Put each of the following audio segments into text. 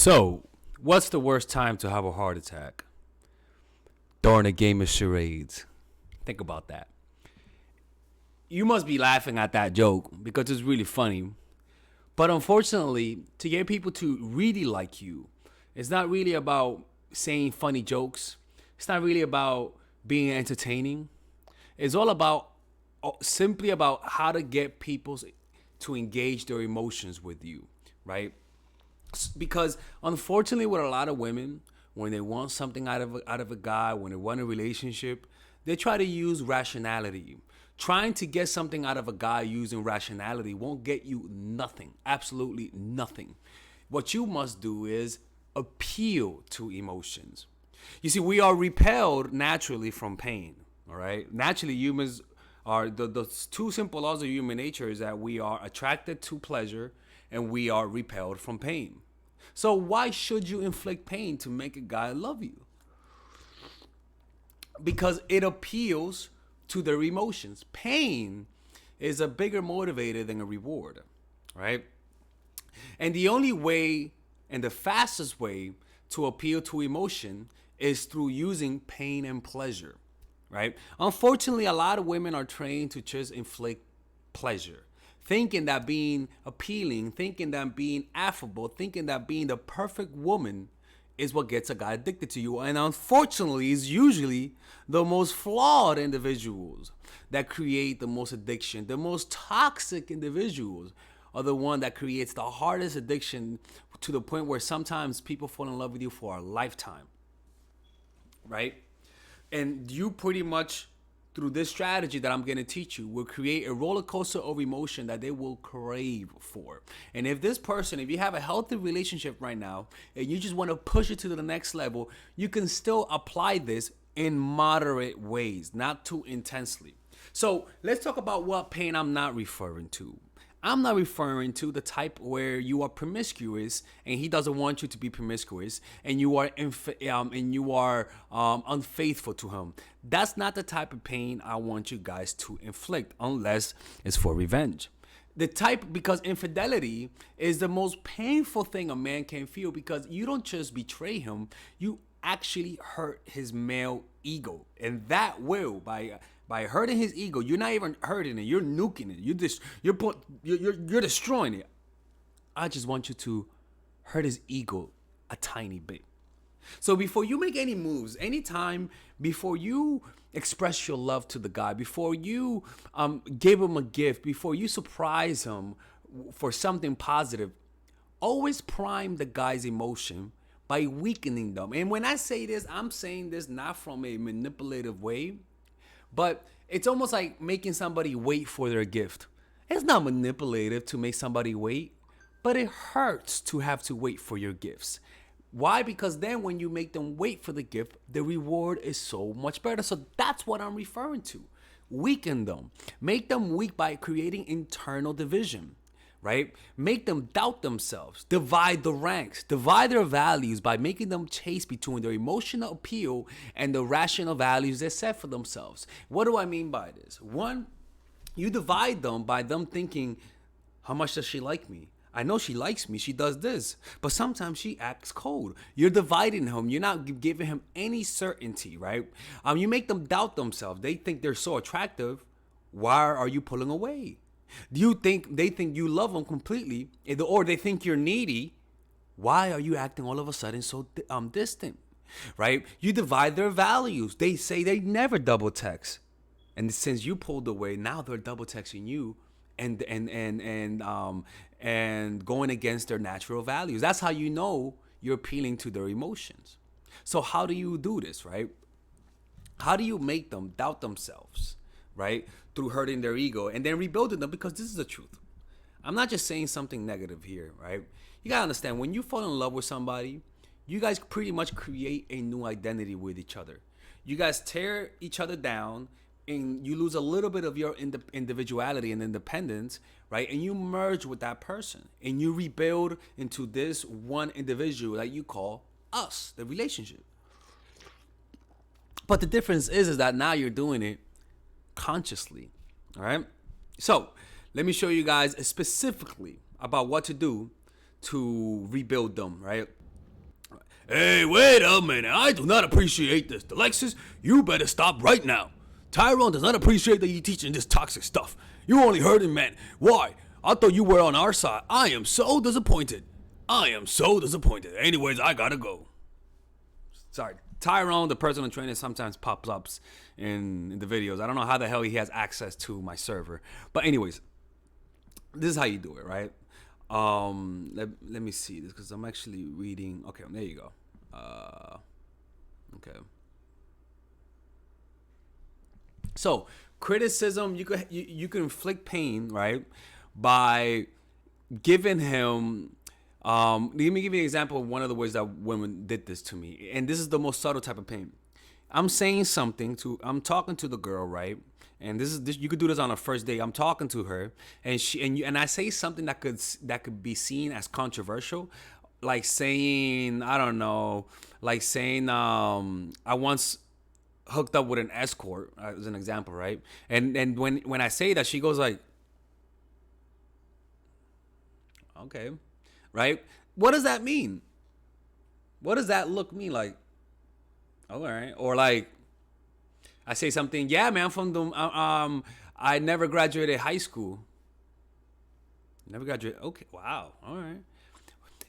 So, what's the worst time to have a heart attack? During a game of charades. Think about that. You must be laughing at that joke because it's really funny. But unfortunately, to get people to really like you, it's not really about saying funny jokes. It's not really about being entertaining. It's all about simply about how to get people to engage their emotions with you, right? Because unfortunately, with a lot of women, when they want something out of a guy, when they want a relationship, they try to use rationality. Trying to get something out of a guy using rationality won't get you nothing, absolutely nothing. What you must do is appeal to emotions. You see, we are repelled naturally from pain. All right, naturally humans are the two simple laws of human nature is that we are attracted to pleasure and we are repelled from pain. So why should you inflict pain to make a guy love you? Because it appeals to their emotions. Pain is a bigger motivator than a reward, right? And the only way and the fastest way to appeal to emotion is through using pain and pleasure, right? Unfortunately, a lot of women are trained to just inflict pleasure, thinking that being appealing, thinking that being affable, thinking that being the perfect woman is what gets a guy addicted to you. And unfortunately, it's usually the most flawed individuals that create the most addiction. The most toxic individuals are the one that creates the hardest addiction to the point where sometimes people fall in love with you for a lifetime, right? And you pretty much, through this strategy that I'm going to teach you, will create a roller coaster of emotion that they will crave for. And if this person, if you have a healthy relationship right now and you just want to push it to the next level, you can still apply this in moderate ways, not too intensely. So let's talk about what pain I'm not referring to. I'm not referring to the type where you are promiscuous and he doesn't want you to be promiscuous and you are unfaithful to him. That's not the type of pain I want you guys to inflict unless it's for revenge. The type, because infidelity is the most painful thing a man can feel, because you don't just betray him, you actually hurt his male ego, and that will by hurting his ego, you're not even hurting it, you're nuking it, you're destroying it. I just want you to hurt his ego a tiny bit. So before you make any moves, anytime, before you express your love to the guy, before you give him a gift, before you surprise him for something positive, always prime the guy's emotion by weakening them. And when I say this, I'm saying this not from a manipulative way, but it's almost like making somebody wait for their gift. It's not manipulative to make somebody wait, but it hurts to have to wait for your gifts. Why? Because then when you make them wait for the gift, the reward is so much better. So that's what I'm referring to. Weaken them. Make them weak by creating internal division, right? Make them doubt themselves. Divide the ranks. Divide their values by making them chase between their emotional appeal and the rational values they set for themselves. What do I mean by this? One, you divide them by them thinking, how much does she like me? I know she likes me. She does this. But sometimes she acts cold. You're dividing him. You're not giving him any certainty, right? You make them doubt themselves. They think they're so attractive. Why are you pulling away? Do you think they think you love them completely, or they think you're needy? Why are you acting all of a sudden so distant, right? You divide their values. They say they never double text, and since you pulled away, now they're double texting you, and going against their natural values. That's how you know you're appealing to their emotions. So how do you do this, right? How do you make them doubt themselves, right? Through hurting their ego and then rebuilding them, because this is the truth. I'm not just saying something negative here, right? You gotta understand, when you fall in love with somebody, you guys pretty much create a new identity with each other. You guys tear each other down and you lose a little bit of your individuality and independence, right? And you merge with that person and you rebuild into this one individual that you call us, the relationship. But the difference is that now you're doing it consciously, all right? So let me show you guys specifically about what to do to rebuild them, right? Hey, wait a minute. I do not appreciate this. Alexis, you better stop right now. Tyrone does not appreciate that you teaching this toxic stuff. You only hurting men. Why? I thought you were on our side. I am so disappointed. I am so disappointed. Anyways, I gotta go. Sorry. Tyrone, the personal trainer, sometimes pops up in the videos. I don't know how the hell he has access to my server. But anyways, this is how you do it, right? Let me see this because I'm actually reading. Okay, there you go. Okay. So criticism, you can inflict pain, right, by giving him. Let me give you an example of one of the ways that women did this to me, and this is the most subtle type of pain. I'm talking to the girl, right? And this you could do this on a first date. I'm talking to her, and I say something that could be seen as controversial, like saying, I don't know, like saying I once hooked up with an escort as an example, right? And when I say that, she goes like, okay, right? What does that mean? What does that look mean like? All right, or like I say something, yeah, man, I'm from the I never graduated high school. Never graduated. Okay, wow, all right.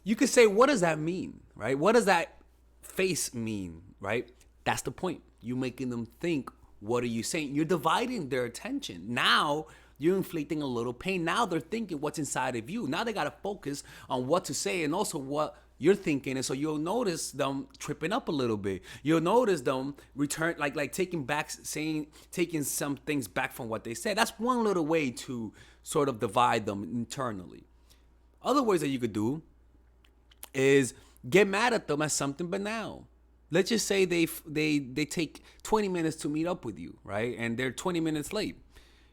You could say, what does that mean, right? What does that face mean, right? That's the point. You're making them think, what are you saying? You're dividing their attention. Now you're inflicting a little pain. Now they're thinking what's inside of you. Now they got to focus on what to say and also what you're thinking. And so you'll notice them tripping up a little bit. You'll notice them return, like taking some things back from what they said. That's one little way to sort of divide them internally. Other ways that you could do is get mad at them at something banal. Let's just say they take 20 minutes to meet up with you, right? And they're 20 minutes late.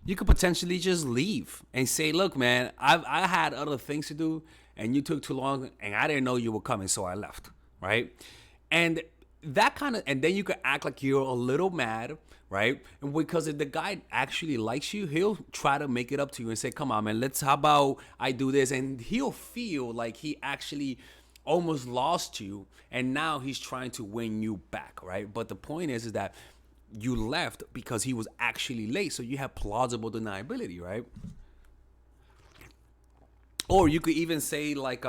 You could potentially just leave and say, look, man, I had other things to do and you took too long and I didn't know you were coming, so I left, right? And and then you could act like you're a little mad, right? And because if the guy actually likes you, he'll try to make it up to you and say, come on, man, how about I do this? And he'll feel like he actually almost lost you and now he's trying to win you back, right? But the point is that you left because he was actually late, so you have plausible deniability, right? Or you could even say like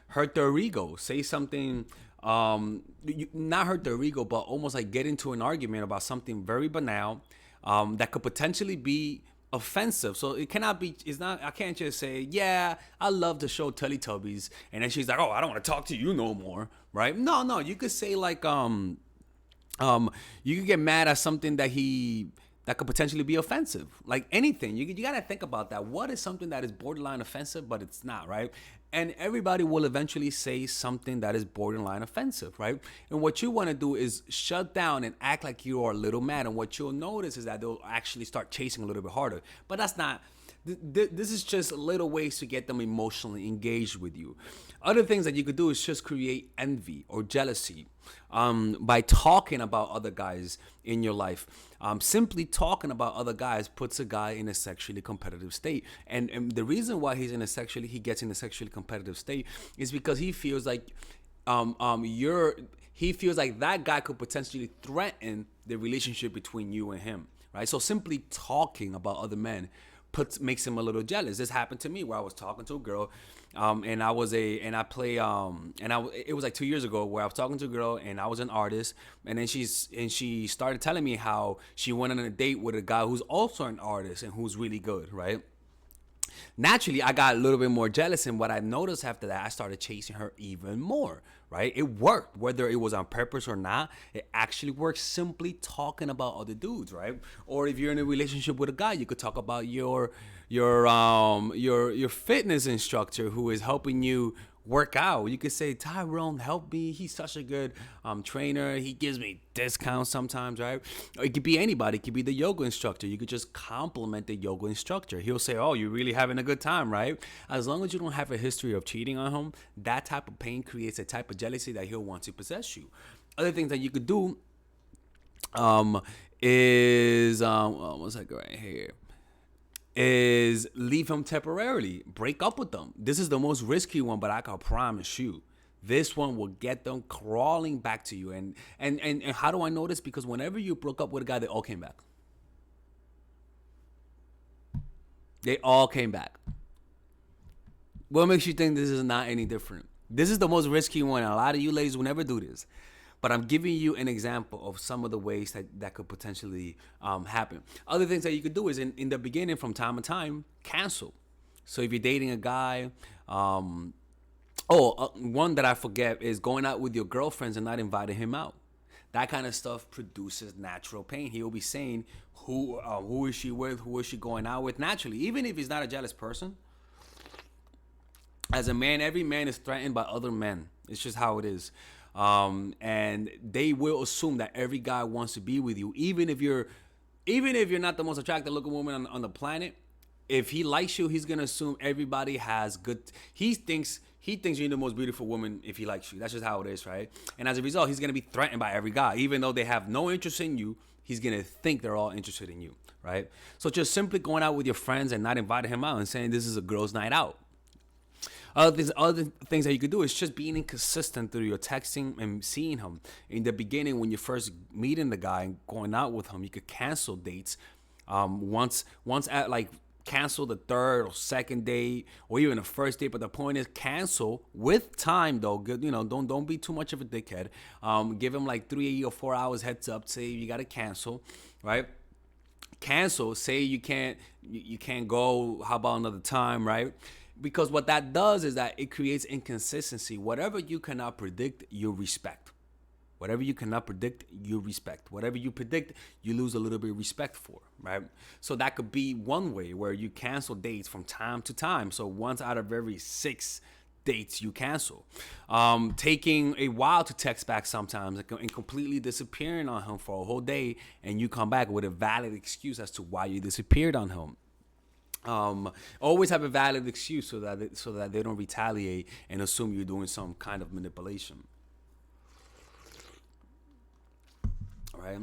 hurt their ego, say something not hurt their ego, but almost like get into an argument about something very banal that could potentially be offensive. So it cannot be, it's not, I can't just say, yeah, I love the show Teletubbies, and then she's like, oh, I don't want to talk to you no more, right? No, you could say like you could get mad at something that could potentially be offensive, like anything. You gotta think about that. What is something that is borderline offensive, but it's not, right? And everybody will eventually say something that is borderline offensive, right? And what you want to do is shut down and act like you are a little mad. And what you'll notice is that they'll actually start chasing a little bit harder. But that's not. This is just little ways to get them emotionally engaged with you. Other things that you could do is just create envy or jealousy by talking about other guys in your life. Simply talking about other guys puts a guy in a sexually competitive state. And the reason why he gets in a sexually competitive state is because he feels like he feels like that guy could potentially threaten the relationship between you and him, right? So simply talking about other men makes him a little jealous. This happened to me where I was talking to a girl, it was like 2 years ago where I was talking to a girl and I was an artist, and then she started telling me how she went on a date with a guy who's also an artist and who's really good, right? Naturally, I got a little bit more jealous, and what I noticed after that, I started chasing her even more, right? It worked, whether it was on purpose or not. It actually works simply talking about other dudes, right? Or if you're in a relationship with a guy, you could talk about your fitness instructor who is helping you work out. You could say, Tyrone, help me. He's such a good trainer. He gives me discounts sometimes, right? Or it could be anybody. It could be the yoga instructor. You could just compliment the yoga instructor. He'll say, oh, you're really having a good time, right? As long as you don't have a history of cheating on him, that type of pain creates a type of jealousy that he'll want to possess you. Other things that you could do is, one second right here, is leave him temporarily. Break up with them. This is the most risky one, but I can promise you This one will get them crawling back to you. And how do I know this? Because whenever you broke up with a guy, they all came back. They all came back. What makes you think this is not any different? This is the most risky one. A lot of you ladies will never do this. But I'm giving you an example of some of the ways that could potentially happen. Other things that you could do is in the beginning, from time to time, cancel. So if you're dating a guy, one that I forget is going out with your girlfriends and not inviting him out. That kind of stuff produces natural pain. He will be saying, who is she with? Who is she going out with? Naturally, even if he's not a jealous person, as a man, every man is threatened by other men. It's just how it is. And they will assume that every guy wants to be with you, even if you're not the most attractive looking woman on the planet. If he likes you, he's gonna assume everybody has good. He thinks you're the most beautiful woman if he likes you. That's just how it is, right? And as a result, he's gonna be threatened by every guy, even though they have no interest in you. He's gonna think they're all interested in you, right? So just simply going out with your friends and not inviting him out and saying this is a girls' night out. Other things that you could do is just being inconsistent through your texting and seeing him. In the beginning, when you first meeting the guy and going out with him, you could cancel dates. Once at like cancel the third or second date or even the first date. But the point is cancel with time though. Good, don't be too much of a dickhead. Give him like 3 or 4 hours heads up. Say you gotta cancel, right? Cancel. Say you can't go. How about another time, right? Because what that does is that it creates inconsistency. Whatever you cannot predict, you respect. Whatever you cannot predict, you respect. Whatever you predict, you lose a little bit of respect for, right? So that could be one way where you cancel dates from time to time. So once out of every 6 dates you cancel. Taking a while to text back sometimes and completely disappearing on him for a whole day, and you come back with a valid excuse as to why you disappeared on him. Always have a valid excuse so that they don't retaliate and assume you're doing some kind of manipulation. Right.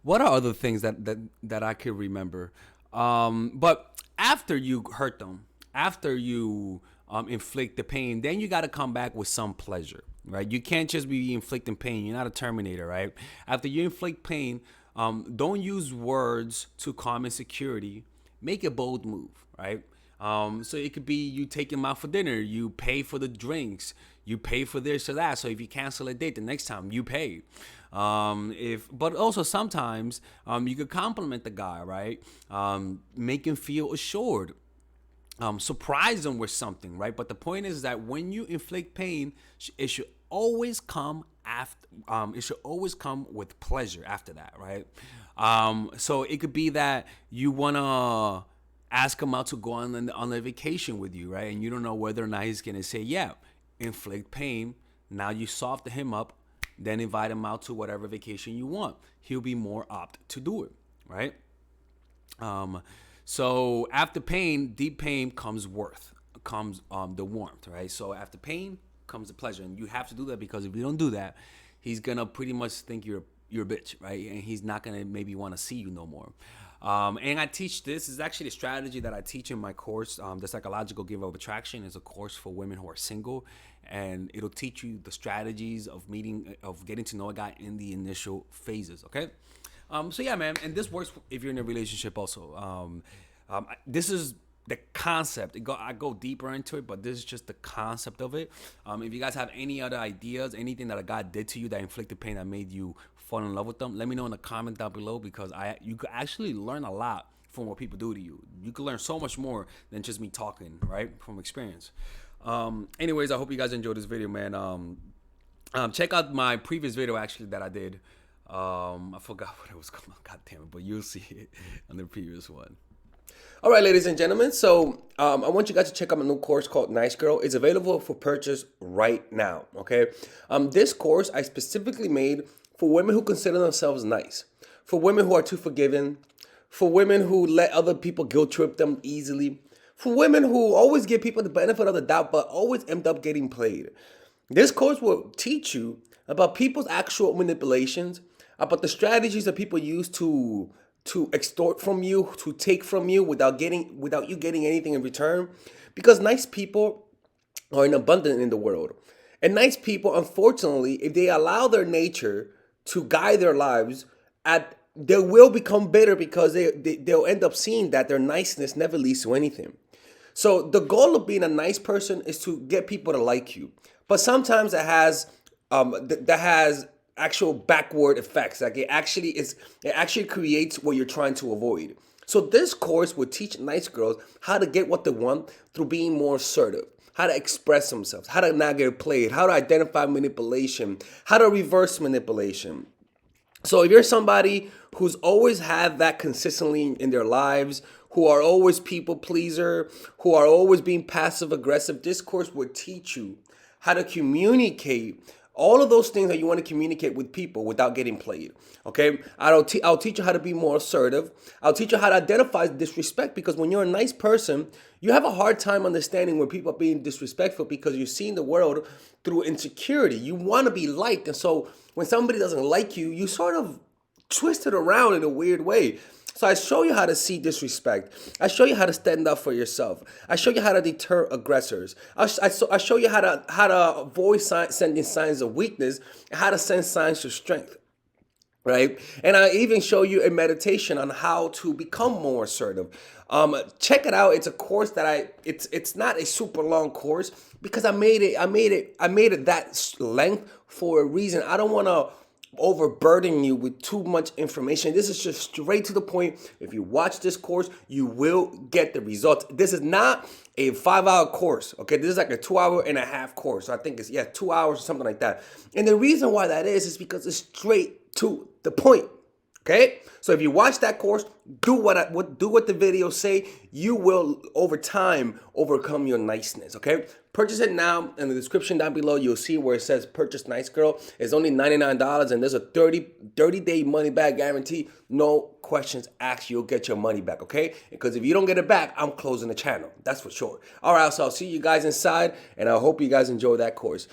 What are other things that I could remember? But after you hurt them, after you inflict the pain, then you got to come back with some pleasure, right? You can't just be inflicting pain. You're not a Terminator, right? After you inflict pain, don't use words to calm insecurity. Make a bold move, right? So it could be you take him out for dinner, you pay for the drinks, you pay for this or that. So if you cancel a date, the next time you pay. But also sometimes you could compliment the guy, right? Make him feel assured. Surprise them with something, right? But the point is that when you inflict pain, it should always come after. It should always come with pleasure after that, right? So it could be that you wanna ask him out to go on a vacation with you, right? And you don't know whether or not he's gonna say yeah. Inflict pain. Now you soften him up, then invite him out to whatever vacation you want. He'll be more apt to do it, right? So after pain, deep pain comes the warmth, right? So after pain comes the pleasure, and you have to do that because if you don't do that, he's gonna pretty much think you're a bitch, right? And he's not gonna maybe want to see you no more. And I teach this is actually a strategy that I teach in my course. The Psychological Give of Attraction is a course for women who are single, and it'll teach you the strategies of getting to know a guy in the initial phases. Okay. So yeah, man, and this works if you're in a relationship also. This is the concept. I go deeper into it, but this is just the concept of it. If you guys have any other ideas, anything that a guy did to you that inflicted pain that made you fall in love with them, let me know in the comment down below because you could actually learn a lot from what people do to you. You could learn so much more than just me talking, right, from experience. Anyways, I hope you guys enjoyed this video, man. Check out my previous video actually that I did. I forgot what it was called. God damn it, but you'll see it on the previous one. All right, ladies and gentlemen. So I want you guys to check out my new course called Nice Girl. It's available for purchase right now. Okay. This course I specifically made for women who consider themselves nice, for women who are too forgiving, for women who let other people guilt trip them easily, for women who always give people the benefit of the doubt but always end up getting played. This course will teach you about people's actual manipulations, about the strategies that people use to extort from you, to take from you without you getting anything in return. Because nice people or in abundance in the world. And nice people, unfortunately, if they allow their nature to guide their lives, they will become bitter because they'll end up seeing that their niceness never leads to anything. So the goal of being a nice person is to get people to like you, but sometimes that has actual backward effects. Like it actually creates what you're trying to avoid. So this course would teach nice girls how to get what they want through being more assertive, how to express themselves, how to not get played, how to identify manipulation, how to reverse manipulation. So if you're somebody who's always had that consistently in their lives, who are always people pleaser, who are always being passive aggressive, this course would teach you how to communicate all of those things that you want to communicate with people without getting played. Okay, I'll teach you how to be more assertive. I'll teach you how to identify disrespect, because when you're a nice person, you have a hard time understanding when people are being disrespectful because you're seeing the world through insecurity. You want to be liked, and so when somebody doesn't like you, you sort of twist it around in a weird way. So I show you how to see disrespect. I show you how to stand up for yourself. I show you how to deter aggressors. I show you how to avoid sending signs of weakness, and how to send signs of strength, right? And I even show you a meditation on how to become more assertive. Check it out. It's a course that it's not a super long course because I made it that length for a reason. I don't want to overburden you with too much information. This is just straight to the point. If you watch this course, you will get the results. This is not a 5-hour course. Okay, this is like a 2.5 hour course. So I think it's 2 hours or something like that. And the reason why that is because it's straight to the point. Okay, so if you watch that course, do what the videos say. You will over time overcome your niceness. Okay, purchase it now. In the description down below, you'll see where it says purchase Nice Girl. It's only $99, and there's a 30-day money back guarantee. No questions asked. You'll get your money back. Okay, because if you don't get it back, I'm closing the channel. That's for sure. All right, so I'll see you guys inside, and I hope you guys enjoy that course.